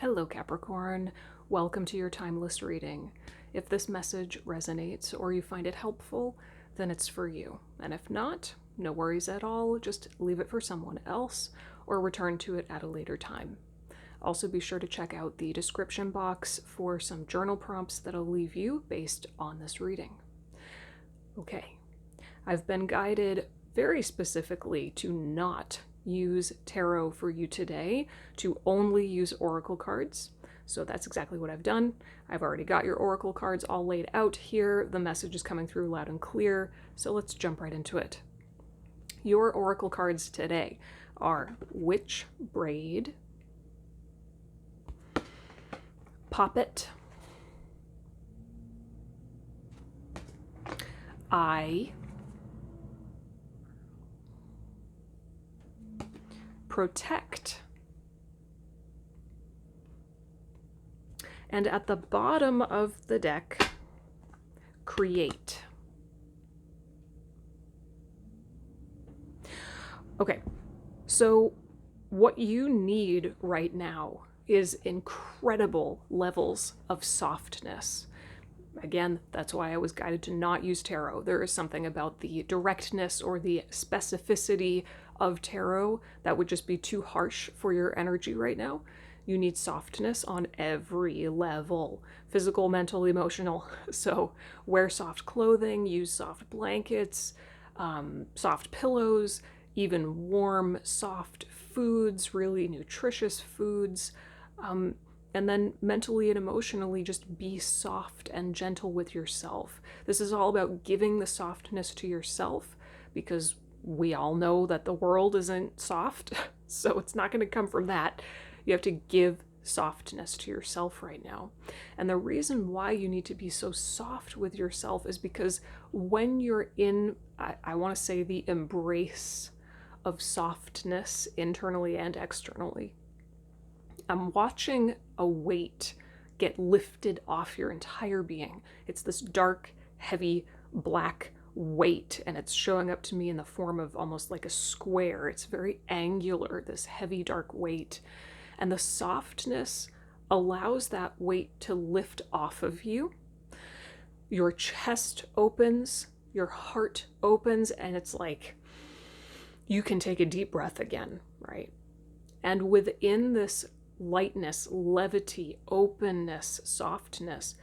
Hello, Capricorn. Welcome to your timeless reading. If this message resonates or you find it helpful, then it's for you. And if not, no worries at all. Just leave it for someone else or return to it at a later time. Also, be sure to check out the description box for some journal prompts that I'll leave you based on this reading. Okay, I've been guided very specifically to not use tarot for you today, to only use oracle cards. So that's exactly what I've done. I've already got your oracle cards all laid out here. The message is coming through loud and clear, so let's jump right into it. Your oracle cards today are Witch Braid, Poppet, Eye, Protect, and at the bottom of the deck, Create. Okay, so what you need right now is incredible levels of softness. Again, that's why I was guided to not use tarot. There is something about the directness or the specificity of tarot that would just be too harsh for your energy right now. You need softness on every level, physical, mental, emotional. So wear soft clothing, use soft blankets, soft pillows, even warm, soft foods, really nutritious foods. And then mentally and emotionally, just be soft and gentle with yourself. This is all about giving the softness to yourself, because we all know that the world isn't soft, so it's not going to come from that. You have to give softness to yourself right now. And the reason why you need to be so soft with yourself is because when you're in, I want to say, the embrace of softness internally and externally, I'm watching a weight get lifted off your entire being. It's this dark, heavy, black weight, and it's showing up to me in the form of almost like a square. It's very angular, this heavy, dark weight. And the softness allows that weight to lift off of you. Your chest opens, your heart opens, and it's like you can take a deep breath again, right? And within this lightness, levity, openness, softness,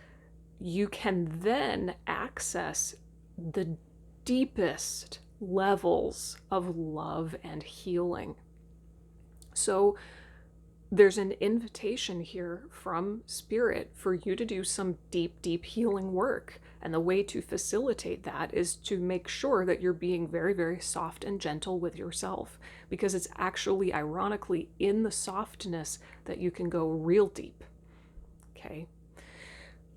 you can then access the deepest levels of love and healing. So there's an invitation here from Spirit for you to do some deep, deep healing work. And the way to facilitate that is to make sure that you're being very, very soft and gentle with yourself, because it's actually, ironically, in the softness that you can go real deep. Okay.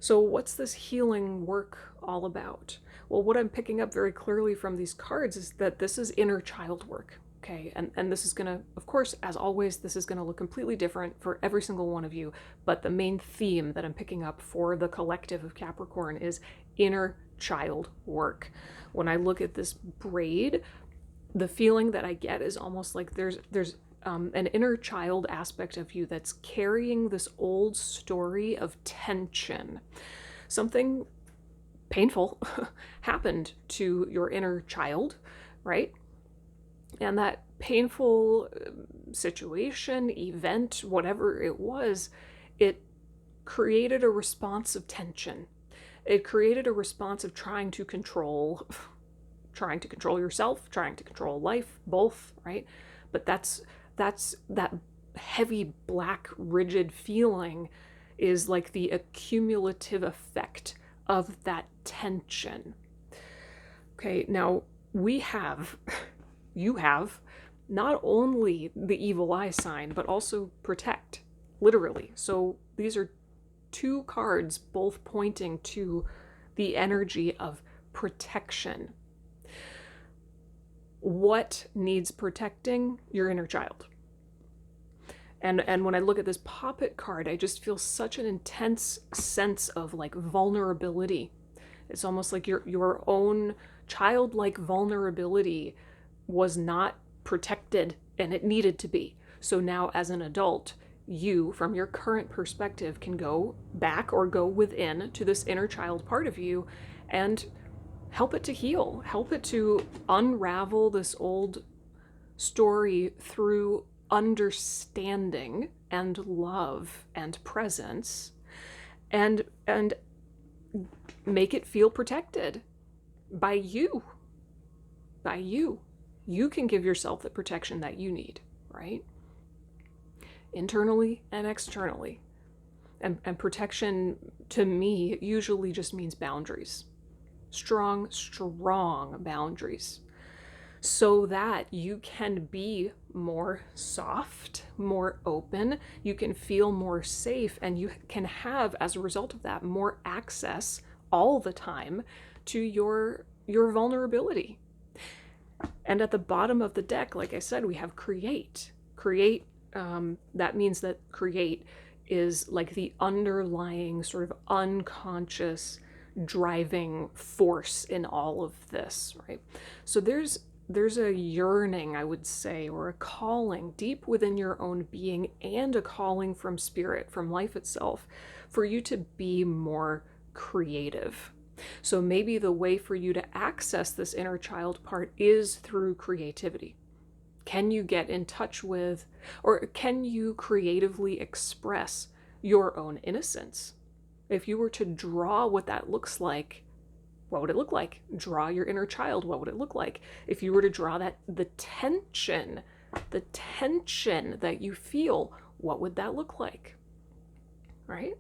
So what's this healing work all about? Well, what I'm picking up very clearly from these cards is that this is inner child work. Okay, and this is going to, of course, as always, this is going to look completely different for every single one of you, but the main theme that I'm picking up for the collective of Capricorn is inner child work. When I look at this braid, the feeling that I get is almost like there's an inner child aspect of you that's carrying this old story of tension. Something painful happened to your inner child, right? And that painful situation, event, whatever it was, it created a response of tension. It created a response of trying to control yourself, trying to control life, both, right? But that's that heavy, black, rigid feeling is like the accumulative effect of that tension. Okay, now you have not only the evil eye sign, but also protect, literally. So these are two cards both pointing to the energy of protection. What needs protecting? Your inner child. And when I look at this Poppet card, I just feel such an intense sense of like vulnerability. It's almost like your own childlike vulnerability was not protected, and it needed to be. So now as an adult, you, from your current perspective, can go back or go within to this inner child part of you and help it to heal, help it to unravel this old story through understanding and love and presence, and make it feel protected by you. By you. You can give yourself the protection that you need, right? Internally and externally. And protection, to me, usually just means boundaries. Strong boundaries. So that you can be more soft, more open, you can feel more safe, and you can have, as a result of that, more access all the time to your vulnerability. And at the bottom of the deck, like I said, we have create. Create, that means that create is like the underlying sort of unconscious driving force in all of this, right? So there's a yearning, I would say, or a calling deep within your own being, and a calling from spirit, from life itself, for you to be more creative. So maybe the way for you to access this inner child part is through creativity. Can you get in touch with, or can you creatively express your own innocence? If you were to draw what that looks like, what would it look like? Draw your inner child. What would it look like? If you were to draw that, the tension that you feel, what would that look like? Right?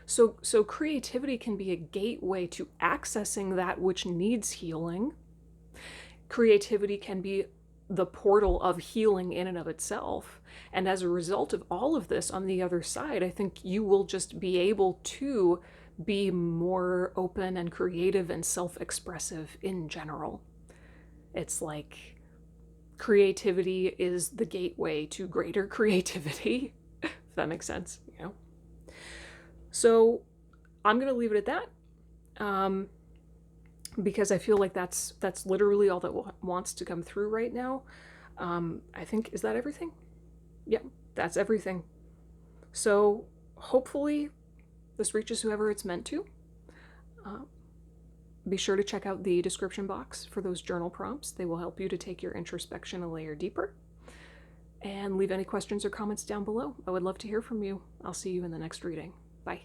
So creativity can be a gateway to accessing that which needs healing. Creativity can be the portal of healing in and of itself. And as a result of all of this, on the other side, I think you will just be able to be more open and creative and self-expressive in general. It's like creativity is the gateway to greater creativity, if that makes sense, you know? So I'm going to leave it at that, because I feel like that's literally all that wants to come through right now. I think, is that everything? Yep, that's everything. So hopefully this reaches whoever it's meant to. Be sure to check out the description box for those journal prompts. They will help you to take your introspection a layer deeper. And leave any questions or comments down below. I would love to hear from you. I'll see you in the next reading. Bye.